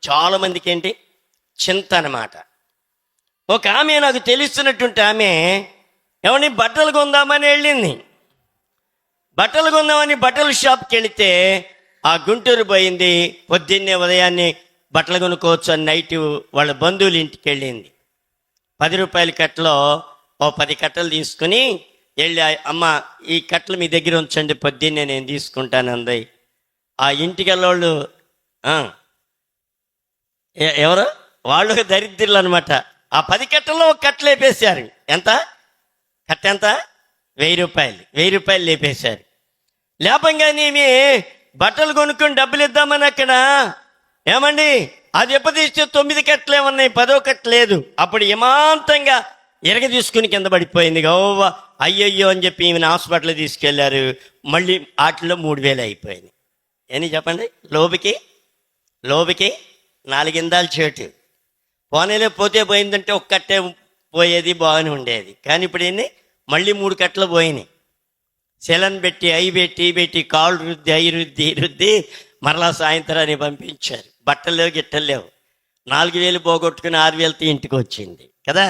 చాలామందికి ఏంటి చింత అన్నమాట. ఒక ఆమె నాకు తెలుస్తున్నటువంటి ఆమె ఏమని బట్టలు కొందామని వెళ్ళింది. బట్టలు కొందామని బట్టల షాప్కి వెళితే ఆ గుంటూరు పోయింది. పొద్దున్నే ఉదయాన్నే బట్టలు కొనుక్కోవచ్చు అని నైట్ వాళ్ళ బంధువుల ఇంటికి వెళ్ళింది. 10 రూపాయల కట్టలో ఓ 10 కట్టలు తీసుకుని వెళ్ళి, అమ్మ ఈ కట్టలు మీ దగ్గర ఉంచండి, పొద్దున్నే నేను తీసుకుంటాను అంది. ఆ ఇంటికి వెళ్ళోళ్ళు ఎవరు వాళ్ళు దరిద్రులు అనమాట. ఆ 10 కట్టల్లో ఒక కట్టలు లేపేశారు. ఎంత కట్ట? ఎంత? 1000 రూపాయలు. 1000 రూపాయలు లేపేశారు. లేపంగానే బట్టలు కొనుక్కొని డబ్బులు ఇద్దామని అక్కడ ఏమండి అది ఎప్పదీస్తే 9 కట్టలే ఉన్నాయి, 10వ కట్ట లేదు. అప్పుడు ఏమాంతంగా ఎరగ తీసుకుని కింద పడిపోయింది. గోవ అయ్యయ్యో అని చెప్పి ఈమెను హాస్పిటల్ తీసుకెళ్లారు. మళ్ళీ వాటిలో 3000 అయిపోయింది. ఏని చెప్పండి, లోబికి 4 ఇందాలు చేటు. పోనేలే పోతే పోయిందంటే ఒక కట్టే పోయేది, బాగానే ఉండేది. కానీ ఇప్పుడు ఏంటి, మళ్ళీ 3 కట్టలు పోయినాయి. సెలన్ పెట్టి అయి కాళ్ళు రుద్ది మరలా సాయంత్రాన్ని పంపించారు. బట్టలు లేవు, గిట్టలు లేవు. 4000 పోగొట్టుకుని 6000తో ఇంటికి వచ్చింది కదా.